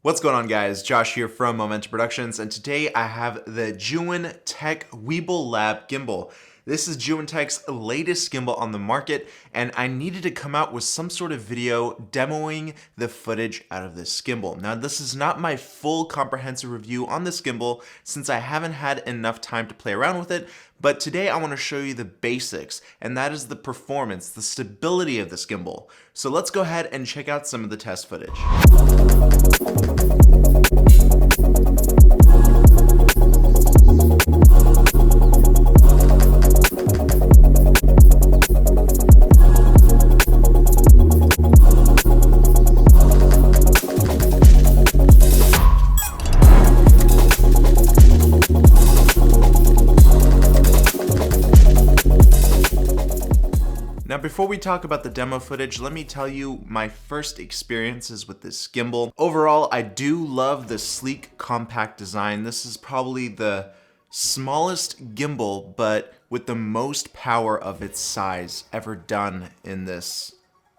What's going on, guys? Josh here from Momentum Productions, and today I have the ZHIYUN-TECH Weebill LAB gimbal. This is ZHIYUN-TECH's latest gimbal on the market, and I needed to come out with some sort of video demoing the footage out of this gimbal. Now, this is not my full comprehensive review on this gimbal since I haven't had enough time to play around with it, but today I want to show you the basics, and that is the performance, the stability of this gimbal. So let's go ahead and check out some of the test footage. Now, before we talk about the demo footage, let me tell you my first experiences with this gimbal. Overall, I do love the sleek, compact design. This is probably the smallest gimbal, but with the most power of its size ever done in this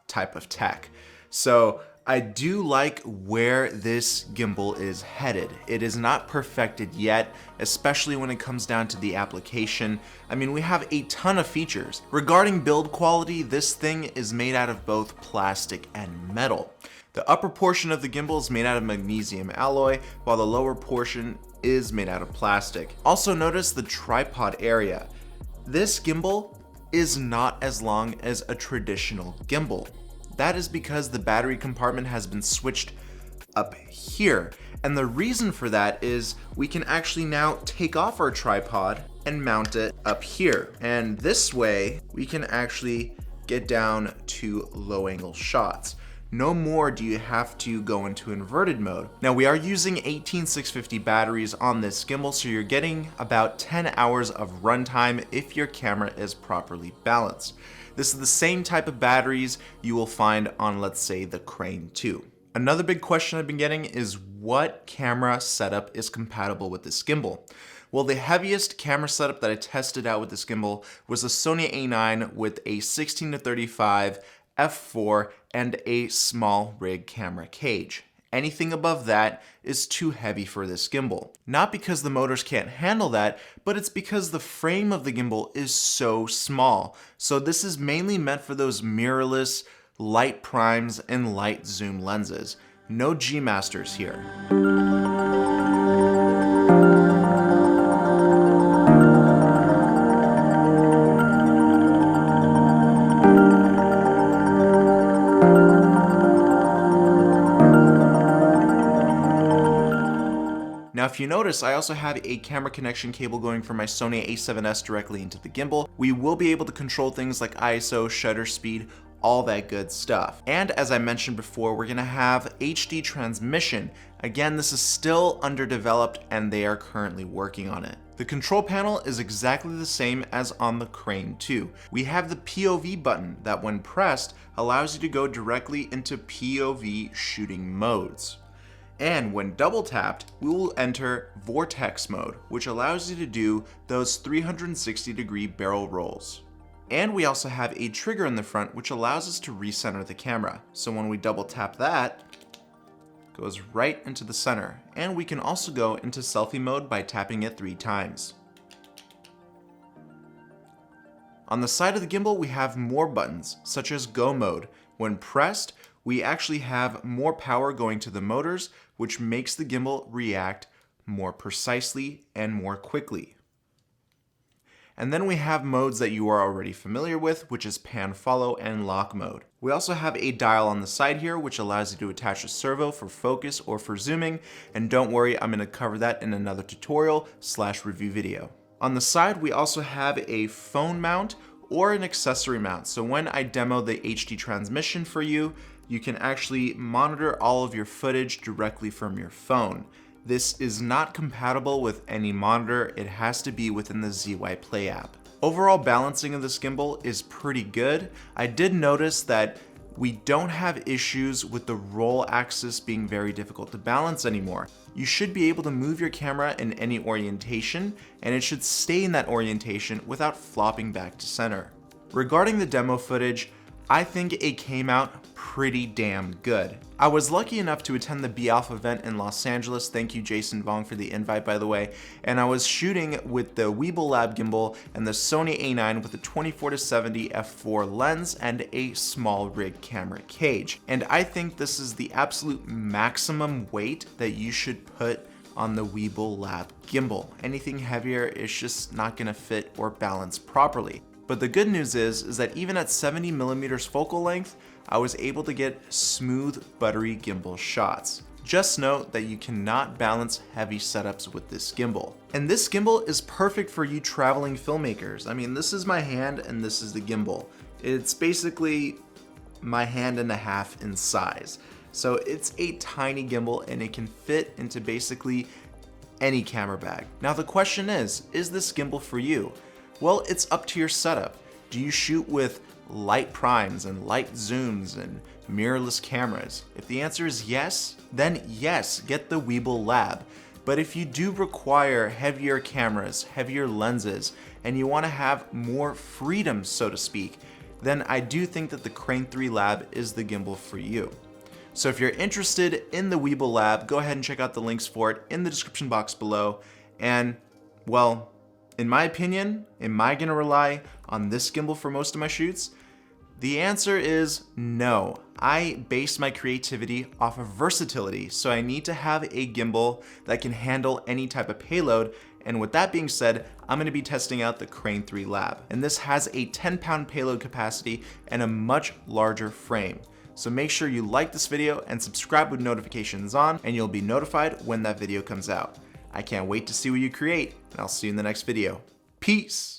type of tech. So I do like where this gimbal is headed. It is not perfected yet, especially when it comes down to the application. I mean, we have a ton of features. Regarding build quality, this thing is made out of both plastic and metal. The upper portion of the gimbal is made out of magnesium alloy, while the lower portion is made out of plastic. Also notice the tripod area. This gimbal is not as long as a traditional gimbal. That is because the battery compartment has been switched up here. And the reason for that is we can actually now take off our tripod and mount it up here. And this way we can actually get down to low angle shots. No more do you have to go into inverted mode. Now, we are using 18650 batteries on this gimbal, so you're getting about 10 hours of runtime if your camera is properly balanced. This is the same type of batteries you will find on, let's say, the Crane 2. Another big question I've been getting is what camera setup is compatible with this gimbal? Well, the heaviest camera setup that I tested out with this gimbal was a Sony A9 with a 16-35 f4 and a small rig camera cage. Anything above that is too heavy for this gimbal. Not because the motors can't handle that, but it's because the frame of the gimbal is so small. So this is mainly meant for those mirrorless, light primes and light zoom lenses. No G Masters here. Now, if you notice, I also have a camera connection cable going from my Sony a7S directly into the gimbal. We will be able to control things like ISO, shutter speed, all that good stuff. And as I mentioned before, we're gonna have HD transmission. Again, this is still underdeveloped and they are currently working on it. The control panel is exactly the same as on the Crane 2. We have the POV button that, when pressed, allows you to go directly into POV shooting modes. And when double tapped, we will enter vortex mode, which allows you to do those 360-degree barrel rolls. And we also have a trigger in the front, which allows us to recenter the camera. So when we double tap that, it goes right into the center. And we can also go into selfie mode by tapping it 3 times. On the side of the gimbal, we have more buttons, such as go mode. When pressed, we actually have more power going to the motors, which makes the gimbal react more precisely and more quickly. And then we have modes that you are already familiar with, which is pan follow and lock mode. We also have a dial on the side here, which allows you to attach a servo for focus or for zooming. And don't worry, I'm gonna cover that in another tutorial/review video. On the side, we also have a phone mount or an accessory mount. So when I demo the HD transmission for you, you can actually monitor all of your footage directly from your phone. This is not compatible with any monitor. It has to be within the ZHIYUN-Play app. Overall balancing of this gimbal is pretty good. I did notice that we don't have issues with the roll axis being very difficult to balance anymore. You should be able to move your camera in any orientation, and it should stay in that orientation without flopping back to center. Regarding the demo footage, I think it came out pretty damn good. I was lucky enough to attend the B-Alpha event in Los Angeles. Thank you, Jason Vong, for the invite, by the way. And I was shooting with the Weebill LAB gimbal and the Sony A9 with a 24-70 f4 lens and a small rig camera cage. And I think this is the absolute maximum weight that you should put on the Weebill LAB gimbal. Anything heavier is just not gonna fit or balance properly. But the good news is that even at 70mm focal length, I was able to get smooth, buttery gimbal shots. Just note that you cannot balance heavy setups with this gimbal. And this gimbal is perfect for you traveling filmmakers. I mean, this is my hand and this is the gimbal. It's basically my hand and a half in size. So it's a tiny gimbal and it can fit into basically any camera bag. Now the question is this gimbal for you? Well, it's up to your setup. Do you shoot with light primes and light zooms and mirrorless cameras? If the answer is yes, then yes, get the Weebill LAB. But if you do require heavier cameras, heavier lenses, and you want to have more freedom, so to speak, then I do think that the Crane 3 LAB is the gimbal for you. So if you're interested in the Weebill LAB, go ahead and check out the links for it in the description box below. And, well, in my opinion, am I gonna rely on this gimbal for most of my shoots? The answer is no. I base my creativity off of versatility, so I need to have a gimbal that can handle any type of payload. And with that being said, I'm gonna be testing out the Crane 3 LAB. And this has a 10-pound payload capacity and a much larger frame. So make sure you like this video and subscribe with notifications on, and you'll be notified when that video comes out. I can't wait to see what you create, and I'll see you in the next video. Peace!